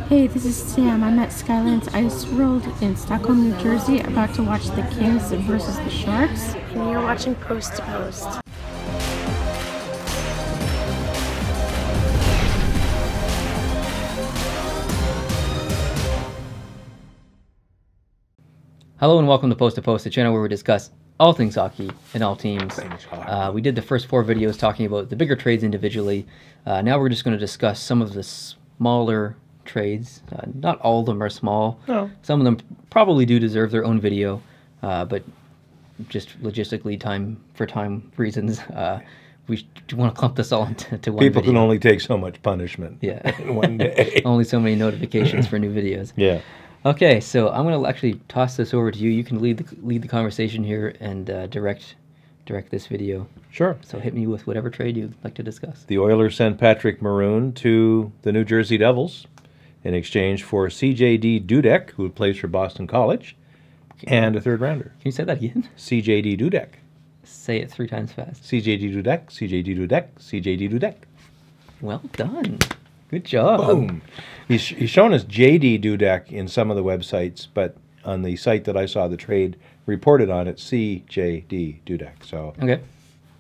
Hey, this is Sam. I'm at Skylands Ice World in Stockholm, New Jersey, about to watch the Kings versus the Sharks. And you're watching Post to Post. Hello and welcome to Post, the channel where we discuss all things hockey and all teams. We did the first 4 videos talking about the bigger trades individually. Now we're just going to discuss some of the smaller trades. Not all of them are small. No. Some of them probably do deserve their own video, but just logistically, time reasons, we want to clump this all into one People video. can only take so much punishment in one day. Only so many notifications for new videos. Yeah. Okay, so I'm going to actually toss this over to you. You can lead the conversation here and direct this video. Sure. So hit me with whatever trade you'd like to discuss. The Oilers sent Patrick Maroon to the New Jersey Devils in exchange for CJD Dudek, who plays for Boston College, and a third rounder. Can you say that again? CJD Dudek. Say it 3 times fast. CJD Dudek, CJD Dudek, CJD Dudek. Well done. Good job. Boom. He's shown as JD Dudek in some of the websites, but on the site that I saw the trade reported on, it's CJD Dudek. So Okay.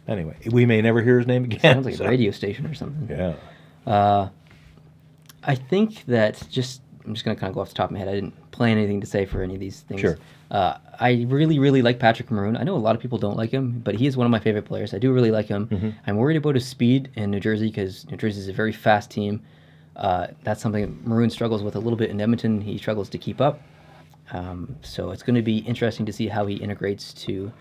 anyway, we may never hear his name again. Sounds like a radio station or something. Yeah. I think that I'm just going to kind of go off the top of my head. I didn't plan anything to say for any of these things. Sure. I really, really like Patrick Maroon. I know a lot of people don't like him, but he is one of my favorite players. I do really like him. Mm-hmm. I'm worried about his speed in New Jersey because New Jersey is a very fast team. That's something Maroon struggles with a little bit in Edmonton. He struggles to keep up. So it's going to be interesting to see how he integrates to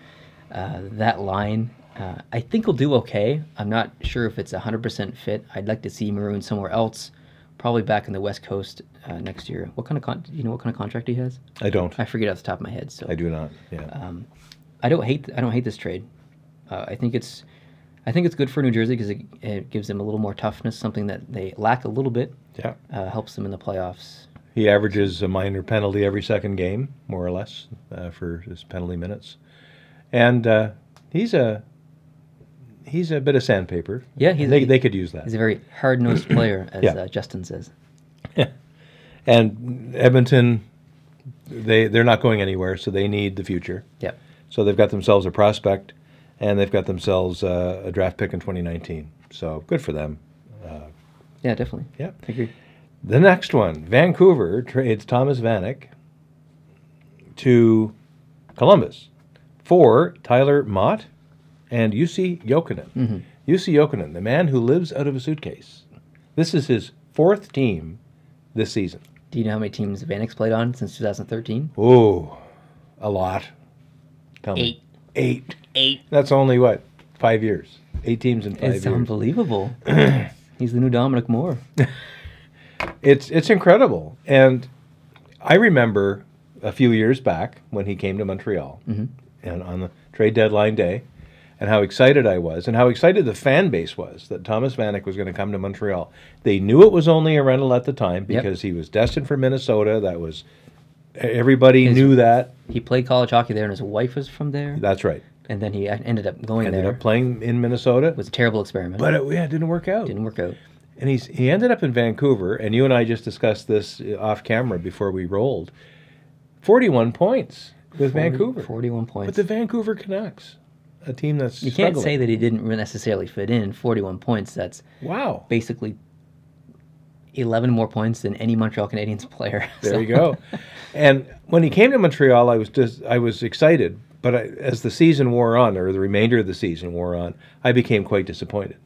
that line. I think he'll do okay. I'm not sure if it's 100% fit. I'd like to see Maroon somewhere else, probably back in the West Coast next year. What kind of do you know what kind of contract he has? I don't. I forget off the top of my head. So I do not. Yeah. I don't hate this trade. I think it's good for New Jersey because it gives them a little more toughness, something that they lack a little bit. Yeah. Helps them in the playoffs. He averages a minor penalty every second game, more or less, for his penalty minutes, and he's a bit of sandpaper. Yeah, they could use that. He's a very hard-nosed player, as Justin says. And Edmonton, they're not going anywhere, so they need the future. Yeah. So they've got themselves a prospect, and they've got themselves a draft pick in 2019. So good for them. Yeah, definitely. Yeah, I agree. The next one, Vancouver trades Thomas Vanek to Columbus for Tyler Mott and Jussi Jokinen. Mm-hmm. Jussi Jokinen, the man who lives out of a suitcase. This is his 4th team this season. Do you know how many teams Vanek's played on since 2013? Oh, a lot. Tell me. 8. That's only, what, 5 years? 8 teams in 5 years. It's unbelievable. He's the new Dominic Moore. It's incredible. And I remember a few years back when he came to Montreal, mm-hmm. and on the trade deadline day, and how excited I was, and how excited the fan base was that Thomas Vanek was going to come to Montreal. They knew it was only a rental at the time because he was destined for Minnesota. That was, everybody knew that. He played college hockey there, and his wife was from there. That's right. And then he ended up going there. Ended up playing in Minnesota. It was a terrible experiment. But it didn't work out. Didn't work out. And he ended up in Vancouver, and you and I just discussed this off camera before we rolled. 41 points with Vancouver. 41 points. But the Vancouver Canucks, a team that's You can't say that he didn't necessarily fit in. 41 points, that's basically 11 more points than any Montreal Canadiens player. There you go. And when he came to Montreal, I was excited, but as the season wore on, or the remainder of the season wore on, I became quite disappointed.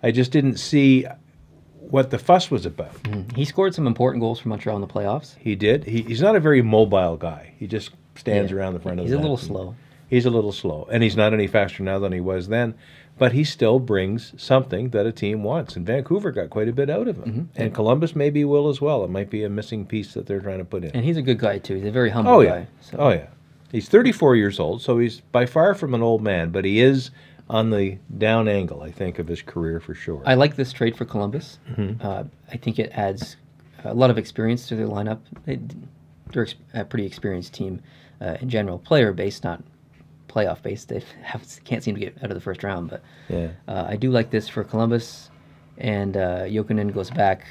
I just didn't see what the fuss was about. He scored some important goals for Montreal in the playoffs. He did. He's not a very mobile guy. He just stands around the front of the net. He's a little slow. He's a little slow, and he's not any faster now than he was then, but he still brings something that a team wants, and Vancouver got quite a bit out of him. Mm-hmm. And Columbus maybe will as well. It might be a missing piece that they're trying to put in. And he's a good guy, too. He's a very humble guy. So. Oh, yeah. He's 34 years old, so he's by far from an old man, but he is on the down angle, I think, of his career for sure. I like this trade for Columbus. Mm-hmm. I think it adds a lot of experience to their lineup. They're a pretty experienced team in general, player-based, not playoff-based. They can't seem to get out of the first round, but I do like this for Columbus. And Jokinen goes back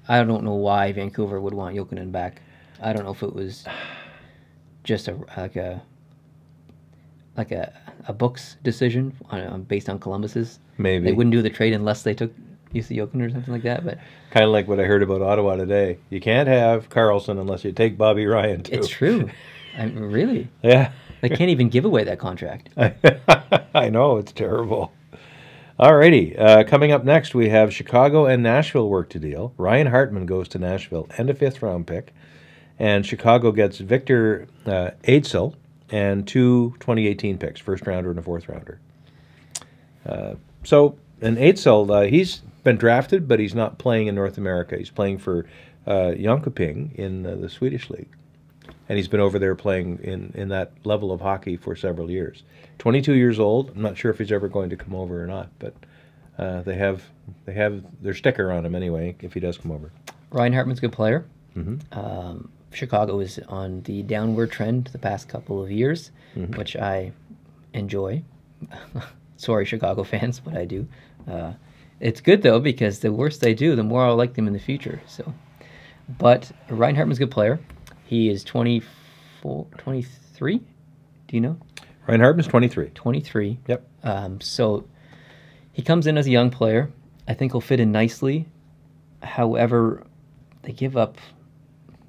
I don't know why Vancouver would want Jokinen back. I don't know if it was just a Books decision based on Columbus's. Maybe they wouldn't do the trade unless they took UC Jokinen or something like that. But kind of like what I heard about Ottawa today. You can't have Carlson unless you take Bobby Ryan too. It's true. Really? Yeah. They can't even give away that contract. I know, it's terrible. Alrighty, coming up next, we have Chicago and Nashville work to deal. Ryan Hartmann goes to Nashville and a 5th-round pick. And Chicago gets Victor Ejdsell and 2 2018 picks, 1st-rounder and a 4th-rounder. And Ejdsell, he's been drafted, but he's not playing in North America. He's playing for Jönköping in the Swedish league. And he's been over there playing in that level of hockey for several years. 22 years old. I'm not sure if he's ever going to come over or not, but they have their sticker on him anyway if he does come over. Ryan Hartman's a good player. Mm-hmm. Chicago is on the downward trend the past couple of years, which I enjoy. Sorry, Chicago fans, but I do. It's good, though, because the worse they do, the more I'll like them in the future. But Ryan Hartman's a good player. He is 23? Do you know? Ryan Hartman's 23. 23. Yep. So he comes in as a young player. I think he'll fit in nicely. However, they give up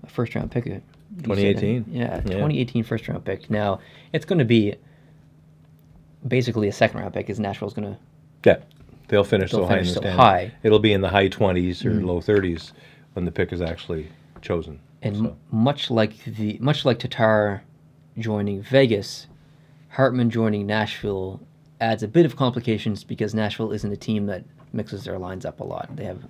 a 1st-round pick. 2018. Yeah, 2018 1st-round pick. Now, it's going to be basically a 2nd-round pick, because Nashville's going to... Yeah, they'll finish so high in the standing. High. It'll be in the high 20s or low 30s when the pick is actually chosen. And much like Tatar joining Vegas, Hartmann joining Nashville adds a bit of complications, because Nashville isn't a team that mixes their lines up a lot. They have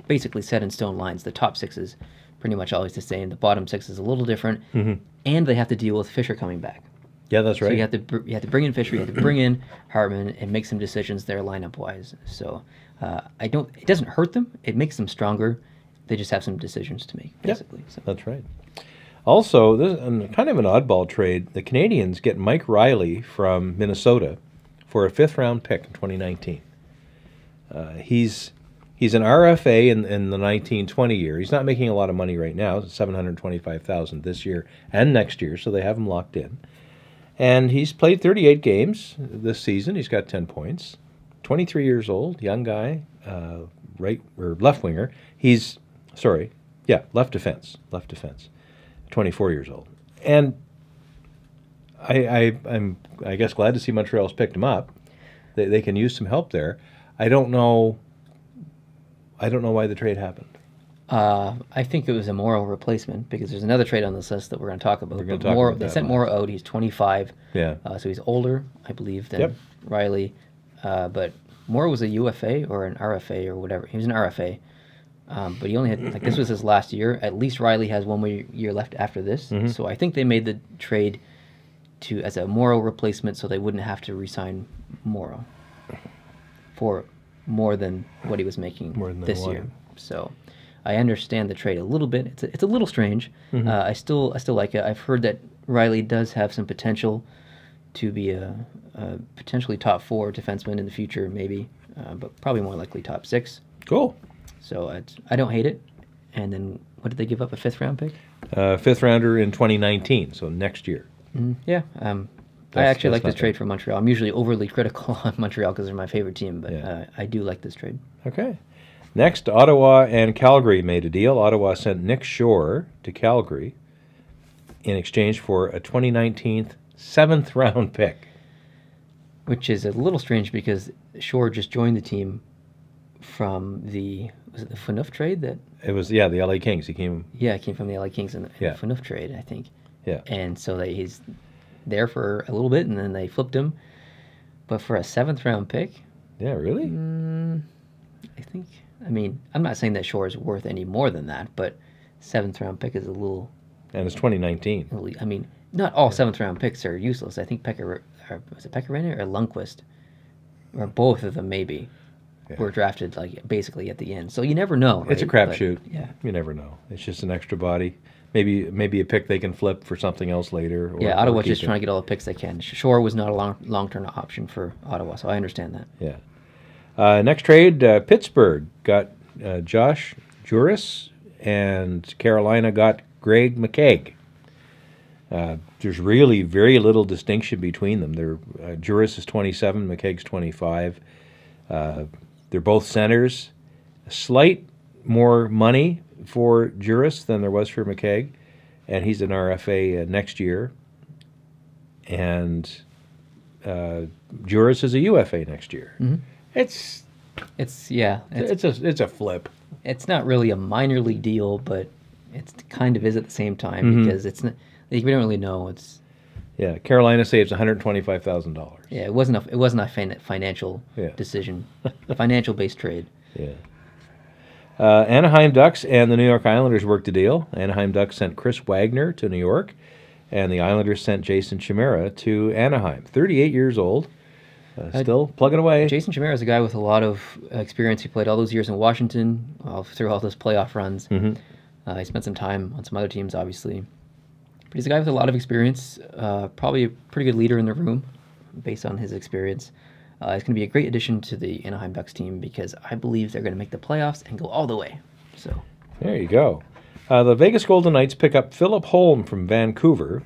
basically set in stone lines. The top 6 is pretty much always the same. The bottom 6 is a little different, and they have to deal with Fisher coming back. Yeah, that's right. So you have to bring in Fisher, you have to bring in Hartmann, and make some decisions there lineup wise. So it doesn't hurt them. It makes them stronger. They just have some decisions to make, basically. Yep, so. That's right. Also, this is kind of an oddball trade. The Canadiens get Mike Riley from Minnesota for a 5th-round pick in 2019. He's an RFA in the 1920 year. He's not making a lot of money right now. It's $725,000 this year and next year, so they have him locked in. And he's played 38 games this season. He's got 10 points. 23 years old, young guy, left winger. Left defense. 24 years old. And I'm guess glad to see Montreal's picked him up. They can use some help there. I don't know why the trade happened. I think it was a Morrow replacement, because there's another trade on this list that we're going to talk about. They sent Morrow out. He's 25. Yeah. So he's older, I believe, than Riley. But Morrow was a UFA or an RFA or whatever. He was an RFA. But he only had, this was his last year. At least Riley has one more year left after this. So I think they made the trade as a Morrow replacement, so they wouldn't have to re-sign Morrow for more than what he was making this year. So I understand the trade a little bit. It's a little strange. I still like it. I've heard that Riley does have some potential to be a potentially top 4 defenseman in the future, maybe, but probably more likely top 6. Cool. So I don't hate it. And then what did they give up, a 5th-round pick? 5th-rounder in 2019, so next year. Yeah. I actually like this trade for Montreal. I'm usually overly critical on Montreal because they're my favorite team, but I do like this trade. Okay. Next, Ottawa and Calgary made a deal. Ottawa sent Nick Shore to Calgary in exchange for a 2019 7th-round pick. Which is a little strange, because Shore just joined the team from was it the Phaneuf trade? It was, the LA Kings. He came from the LA Kings in the Phaneuf trade, I think. Yeah. And so he's there for a little bit, and then they flipped him. But for a 7th-round pick? Yeah, really? I'm not saying that Shore is worth any more than that, but 7th-round pick is a little... And it's 2019. Not all 7th-round picks are useless. I think was it Pekka-Rinne or Lundqvist? Or both of them, maybe. Were drafted basically at the end, so you never know. Right? It's a crapshoot. Yeah, you never know. It's just an extra body. Maybe a pick they can flip for something else later. Ottawa's just trying to get all the picks they can. Shore was not a long-term option for Ottawa, so I understand that. Yeah. Next trade, Pittsburgh got Josh Jooris, and Carolina got Greg McKegg. There's really very little distinction between them. Jooris is 27, McKegg's 25. They're both centers. A slight more money for Jooris than there was for McKegg, and he's an RFA next year. And Jooris is a UFA next year. Mm-hmm. It's a flip. It's not really a minor league deal, but it kind of is at the same time because it's not. We don't really know. Carolina saves $125,000. Yeah, it wasn't a financial decision, financial based trade. Yeah. Anaheim Ducks and the New York Islanders worked a deal. Anaheim Ducks sent Chris Wagner to New York, and the Islanders sent Jason Chimera to Anaheim. 38 years old, still plugging away. Jason Chimera is a guy with a lot of experience. He played all those years in Washington, through all those playoff runs. He spent some time on some other teams, obviously. But he's a guy with a lot of experience, probably a pretty good leader in the room, based on his experience. It's going to be a great addition to the Anaheim Ducks team because I believe they're going to make the playoffs and go all the way. So there you go. The Vegas Golden Knights pick up Philip Holm from Vancouver,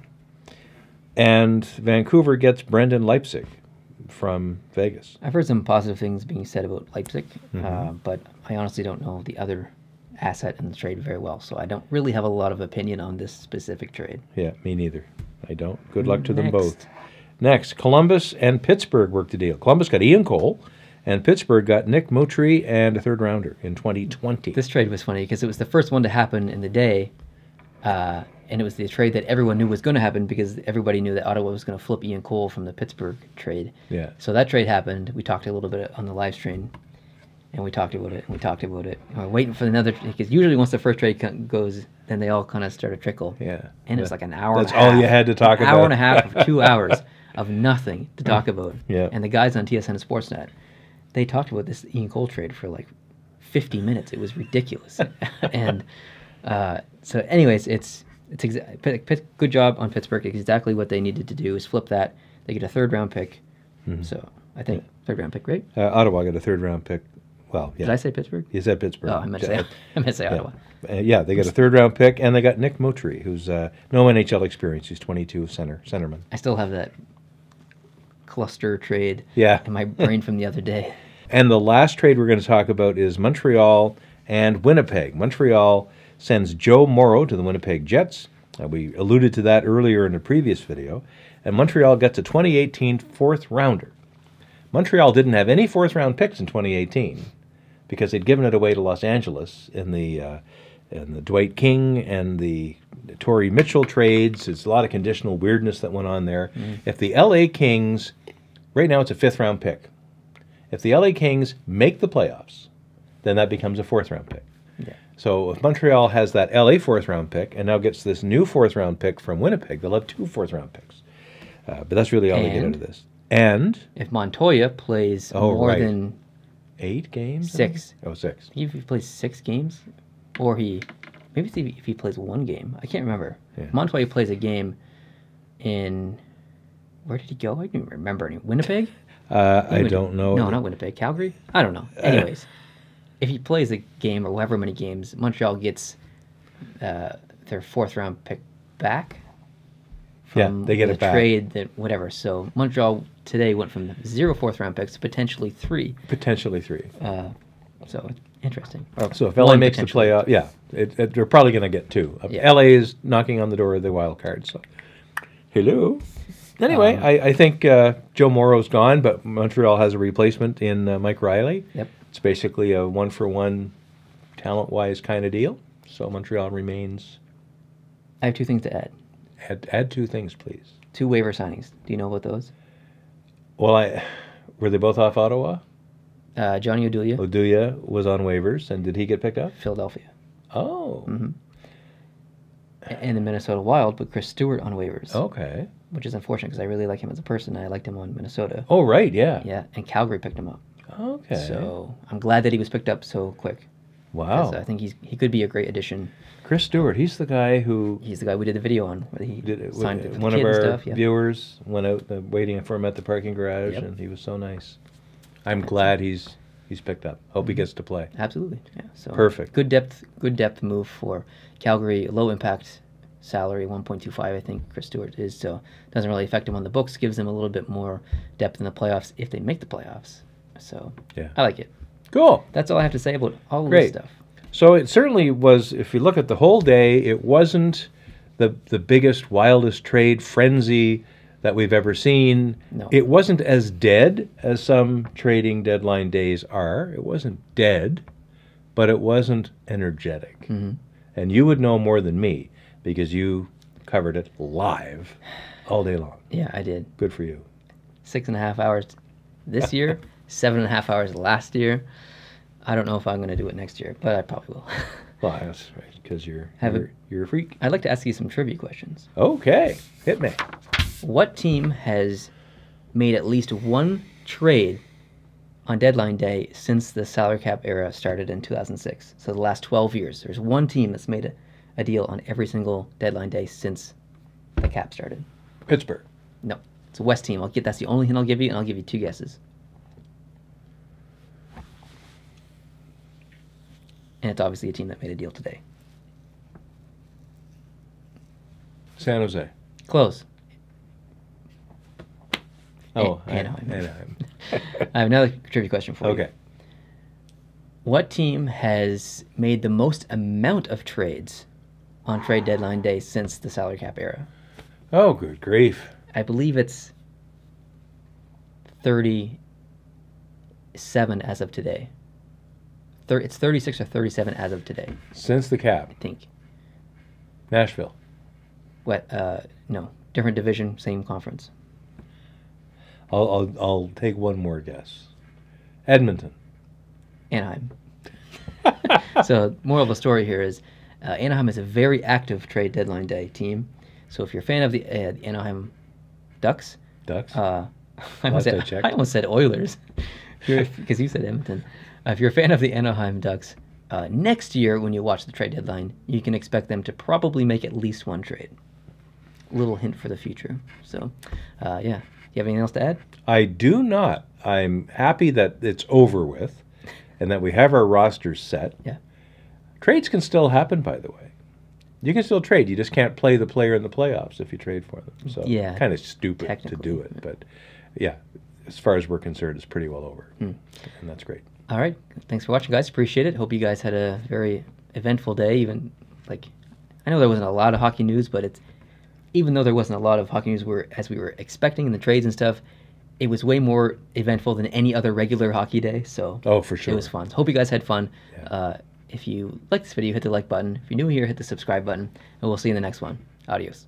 and Vancouver gets Brendan Leipzig from Vegas. I've heard some positive things being said about Leipzig, but I honestly don't know the other asset in the trade very well, so I don't really have a lot of opinion on this specific trade. Yeah, me neither. I don't. Good luck to them both. Next, Columbus and Pittsburgh worked a deal. Columbus got Ian Cole, and Pittsburgh got Nick Motry and a third-rounder in 2020. This trade was funny because it was the first one to happen in the day, and it was the trade that everyone knew was going to happen because everybody knew that Ottawa was going to flip Ian Cole from the Pittsburgh trade. Yeah. So that trade happened. We talked a little bit on the live stream, and we talked about it, and we talked about it. And we're waiting for another, because usually once the first trade goes, then they all kind of start to trickle. Yeah. And it's like an hour That's and a half. all you had to talk about. An hour and a half of 2 hours of nothing to talk about. Yeah. And the guys on TSN and Sportsnet, they talked about this Ian Cole trade for like 50 minutes. It was ridiculous. And so anyways, it's good job on Pittsburgh. Exactly what they needed to do is flip that. They get a third-round pick. So I think third-round pick, right? Ottawa got a third-round pick. Well, yeah. Did I say Pittsburgh? You said Pittsburgh. Oh, I meant to say Ottawa. Yeah, they got a third-round pick, and they got Nick Motry, who's no NHL experience. He's 22, centerman. I still have that cluster trade in my brain from the other day. And the last trade we're going to talk about is Montreal and Winnipeg. Montreal sends Joe Morrow to the Winnipeg Jets. We alluded to that earlier in a previous video. And Montreal gets a 2018 fourth-rounder. Montreal didn't have any fourth-round picks in 2018 because they'd given it away to Los Angeles in the Dwight King and the Torrey Mitchell trades. It's a lot of conditional weirdness that went on there. If the LA Kings, right now it's a fifth-round pick. If the LA Kings make the playoffs, then that becomes a fourth-round pick. Yeah. So if Montreal has that LA fourth-round pick and now gets this new fourth-round pick from Winnipeg, they'll have two fourth-round picks. But that's really all they get out of this. And if Montoya plays more than 8 games? 6. Oh, 6. If he plays 6 games, or maybe if he plays 1 game. I can't remember. Yeah. Montoya plays a game in, where did he go? I don't even remember. Winnipeg? I don't know. No, not Winnipeg. Calgary? I don't know. Anyways, if he plays a game or however many games, Montreal gets their fourth-round pick back. From they get the it back. Trade that whatever. So Montreal today went from 0 fourth-round picks to potentially 3. Potentially 3. So it's interesting. So if LA makes the playoff, they're probably going to get 2. LA is knocking on the door of the wild card. So, hello. Anyway, I think Joe Morrow's gone, but Montreal has a replacement in Mike Riley. Yep. It's basically a one-for-one, talent-wise kind of deal. So Montreal remains. I have 2 things to add. Add 2 things, please. 2 waiver signings. Do you know about those? Well, were they both off Ottawa? Johnny Oduya. Oduya was on waivers, and did he get picked up? Philadelphia. Oh. And the Minnesota Wild put Chris Stewart on waivers. Okay. Which is unfortunate because I really like him as a person. And I liked him on Minnesota. Oh, right, yeah. Yeah, and Calgary picked him up. Okay. So I'm glad that he was picked up so quick. Wow. I think he could be a great addition. Chris Stewart, he's the guy who... He's the guy we did the video on, where he signed for one the of kid our and stuff. Yeah. viewers went out waiting for him at the parking garage, and he was so nice. I'm glad he's he's picked up. Hope he gets to play. Absolutely. Yeah. So Perfect. Good depth move for Calgary. Low impact salary, 1.25, I think Chris Stewart is. So doesn't really affect him on the books. Gives them a little bit more depth in the playoffs if they make the playoffs. So Yeah. I like it. Cool. That's all I have to say about all of Great. this stuff. So it certainly was, if you look at the whole day, it wasn't the biggest, wildest trade frenzy that we've ever seen. No. It wasn't as dead as some trading deadline days are. It wasn't dead, but it wasn't energetic. Mm-hmm. And you would know more than me because you covered it live all day long. Yeah, I did. Good for you. 6.5 hours this year, 7.5 hours last year. I don't know if I'm going to do it next year, but I probably will. Well, that's right, because you're a freak. I'd like to ask you some trivia questions. Okay, hit me. What team has made at least one trade on deadline day since the salary cap era started in 2006? So the last 12 years. There's one team that's made a deal on every single deadline day since the cap started. Pittsburgh. No, it's a West team. That's the only hint I'll give you, and I'll give you 2 guesses. And it's obviously a team that made a deal today. San Jose. Close. Oh, Anaheim. Anaheim. I have another trivia question for you. Okay. What team has made the most amount of trades on trade deadline day since the salary cap era? Oh, good grief. I believe it's 37 as of today. It's 36 or 37 as of today, Since the cap. I think. Nashville. What? No, different division, same conference. I'll take one more guess. Edmonton. Anaheim. So, moral of the story here is Anaheim is a very active trade deadline day team. So, if you're a fan of the Anaheim Ducks, Ducks. I Last I checked. almost said Oilers, because you said Edmonton. If you're a fan of the Anaheim Ducks, next year when you watch the trade deadline, you can expect them to probably make at least one trade. Little hint for the future. So, yeah. Do you have anything else to add? I do not. I'm happy that it's over with and that we have our rosters set. Yeah. Trades can still happen, by the way. You can still trade. You just can't play the player in the playoffs if you trade for them. So Yeah, kind of stupid to do technically, it. But yeah, as far as we're concerned, it's pretty well over. And that's great. All right. Thanks for watching, guys. Appreciate it. Hope you guys had a very eventful day. Even I know there wasn't a lot of hockey news, but even though there wasn't a lot of hockey news as we were expecting in the trades and stuff, it was way more eventful than any other regular hockey day. So For sure. It was fun. Hope you guys had fun. Yeah. If you like this video, hit the like button. If you're new here, hit the subscribe button, and we'll see you in the next one. Adios.